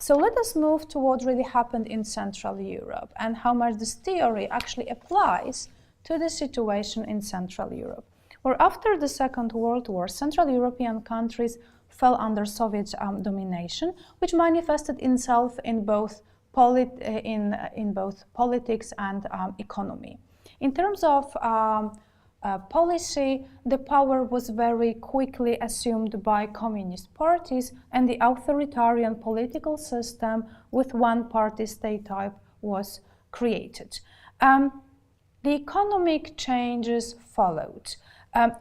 So let us move to what really happened in Central Europe and how much this theory actually applies to the situation in Central Europe. Where after the Second World War, Central European countries fell under Soviet domination, which manifested itself in both politics and economy. In terms of policy, the power was very quickly assumed by communist parties, and the authoritarian political system with one-party state type was created. The economic changes followed.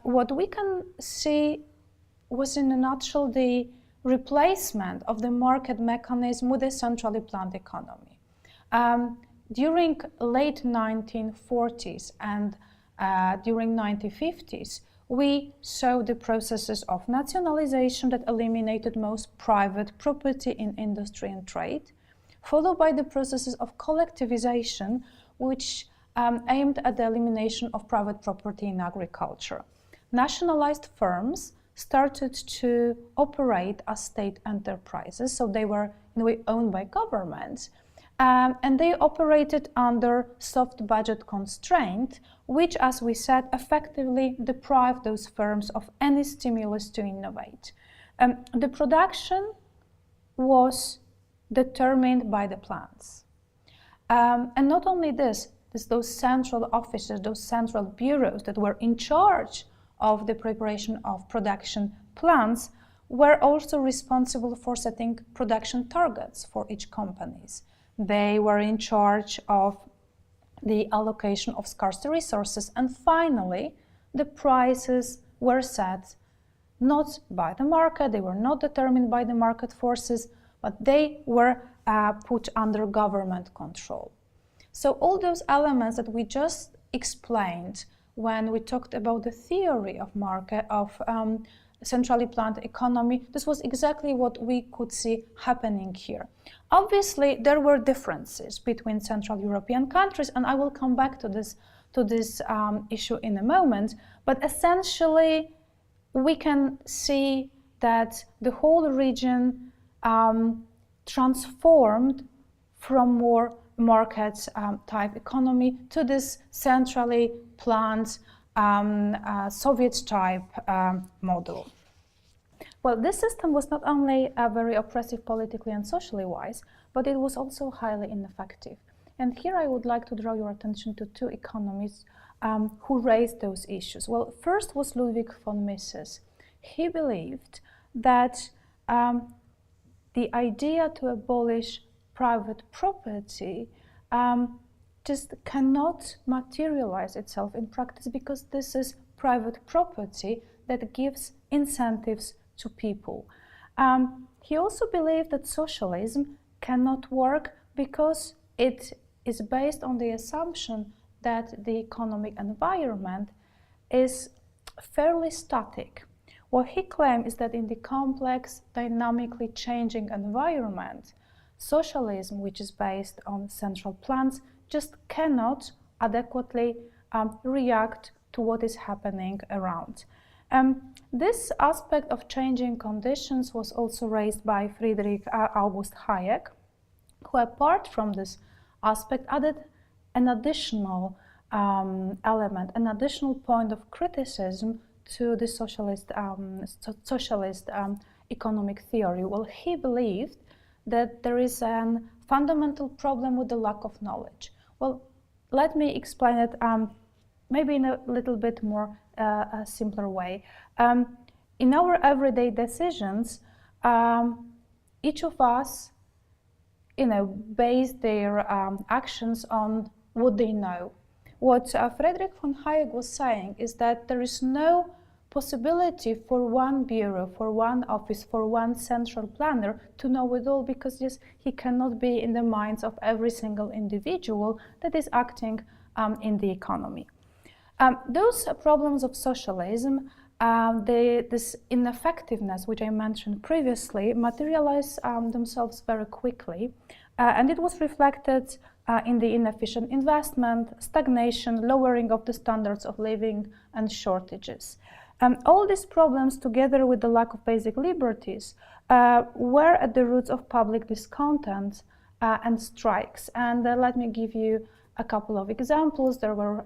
What we can see was, in a nutshell, the replacement of the market mechanism with a centrally planned economy. During late 1940s and during 1950s, we saw the processes of nationalization that eliminated most private property in industry and trade, followed by the processes of collectivization, which aimed at the elimination of private property in agriculture. Nationalized firms started to operate as state enterprises, so they were in a way owned by governments, and they operated under soft budget constraint, which, as we said, effectively deprived those firms of any stimulus to innovate. The production was determined by the plants. And not only this, those central offices, those central bureaus that were in charge of the preparation of production plans were also responsible for setting production targets for each companies. They were in charge of the allocation of scarce resources, and finally, the prices were set not by the market, they were not determined by the market forces, but they were put under government control. So all those elements that we just explained when we talked about the theory of centrally planned economy, this was exactly what we could see happening here. Obviously, there were differences between Central European countries, and I will come back to this issue in a moment, but essentially we can see that the whole region transformed from more market type economy to this centrally planned Soviet type model. Well, this system was not only very oppressive politically and socially wise, but it was also highly ineffective. And here I would like to draw your attention to two economists who raised those issues. Well, first was Ludwig von Mises. He believed that the idea to abolish private property just cannot materialize itself in practice, because this is private property that gives incentives to people. He also believed that socialism cannot work because it is based on the assumption that the economic environment is fairly static. What he claimed is that in the complex, dynamically changing environment, socialism, which is based on central plans, just cannot adequately react to what is happening around. This aspect of changing conditions was also raised by Friedrich August Hayek, who, apart from this aspect, added an additional element, an additional point of criticism to the socialist economic theory. Well, he believed that there is a fundamental problem with the lack of knowledge. Well, let me explain it maybe in a little bit more simpler way. In our everyday decisions, each of us, base their actions on what they know. What Friedrich von Hayek was saying is that there is no possibility for one bureau, for one office, for one central planner to know it all, because yes, he cannot be in the minds of every single individual that is acting in the economy. Those problems of socialism, this ineffectiveness, which I mentioned previously, materialize themselves very quickly, and it was reflected in the inefficient investment, stagnation, lowering of the standards of living, and shortages. All these problems, together with the lack of basic liberties, were at the roots of public discontent and strikes. And let me give you a couple of examples. There were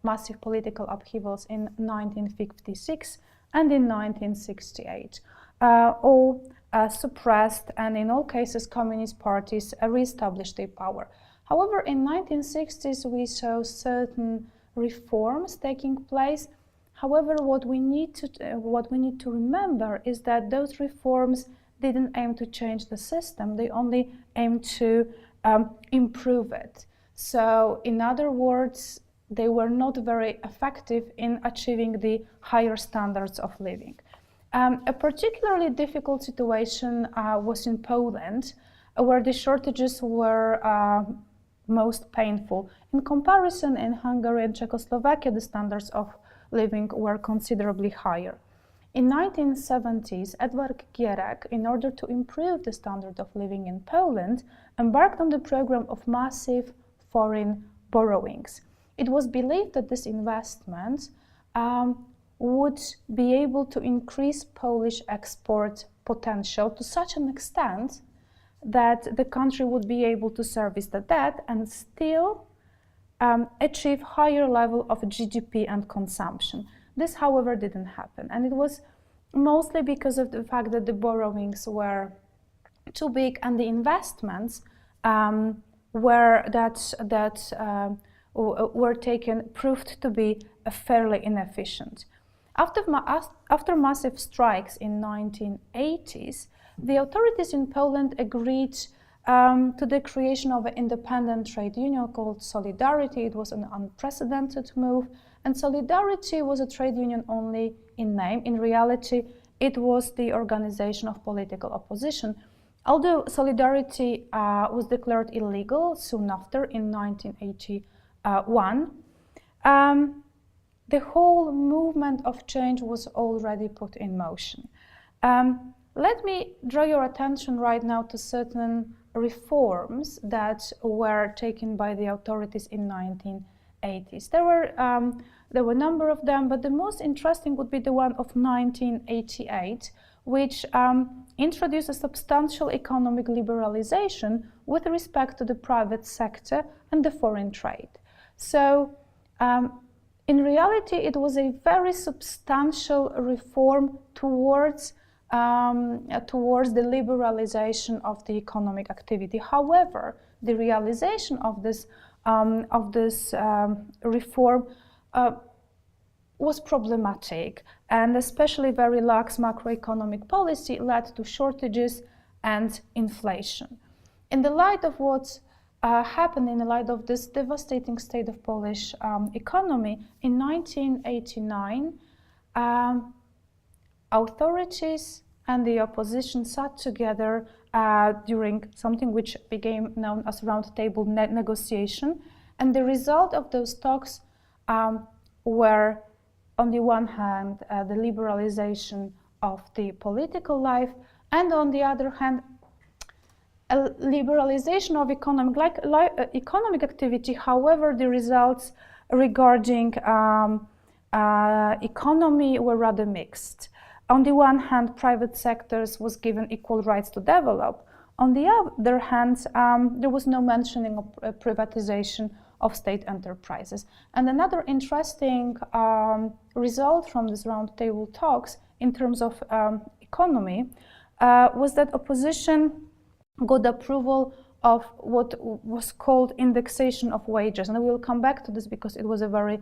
massive political upheavals in 1956 and in 1968, all suppressed, and in all cases communist parties re-established their power. However, in 1960s we saw certain reforms taking place. However, what we need to remember is that those reforms didn't aim to change the system, they only aimed to improve it. So, in other words, they were not very effective in achieving the higher standards of living. A particularly difficult situation was in Poland, where the shortages were most painful. In comparison, in Hungary and Czechoslovakia, the standards of living were considerably higher. In 1970s, Edward Gierek, in order to improve the standard of living in Poland, embarked on the program of massive foreign borrowings. It was believed that this investment would be able to increase Polish export potential to such an extent that the country would be able to service the debt and still achieve higher level of GDP and consumption. This, however, didn't happen, and it was mostly because of the fact that the borrowings were too big and the investments were taken proved to be fairly inefficient. After massive strikes in 1980s, the authorities in Poland agreed to the creation of an independent trade union called Solidarity. It was an unprecedented move, and Solidarity was a trade union only in name. In reality, it was the organization of political opposition. Although Solidarity was declared illegal soon after in 1981, the whole movement of change was already put in motion. Let me draw your attention right now to certain reforms that were taken by the authorities in 1980s. There were a number of them, but the most interesting would be the one of 1988, which introduced a substantial economic liberalization with respect to the private sector and the foreign trade. So, in reality, it was a very substantial reform towards the liberalization of the economic activity. However, the realization of this reform was problematic, and especially very lax macroeconomic policy led to shortages and inflation. In the light of what happened, in the light of this devastating state of Polish economy, in 1989, authorities and the opposition sat together during something which became known as roundtable negotiation, and the result of those talks were, on the one hand, the liberalization of the political life, and on the other hand, a liberalization of economic activity. However, the results regarding economy were rather mixed. On the one hand, private sectors was given equal rights to develop. On the other hand, there was no mentioning of privatization of state enterprises. And another interesting result from these roundtable talks in terms of economy was that opposition got approval of what was called indexation of wages. And we will come back to this because it was a very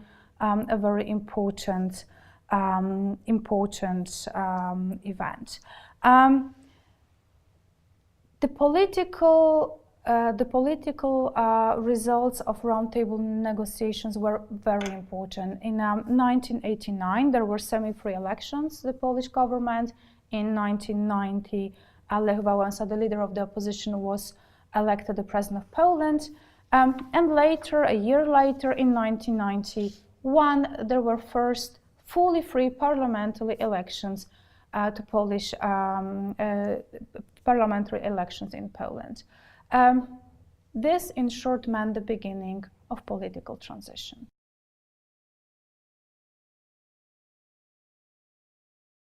important event. The political results of roundtable negotiations were very important. In 1989, there were semi-free elections, the Polish government. In 1990, Lech Wałęsa, the leader of the opposition, was elected the president of Poland. And later, a year later, in 1991, there were first fully free parliamentary elections to Polish parliamentary elections in Poland. This, in short, meant the beginning of political transition.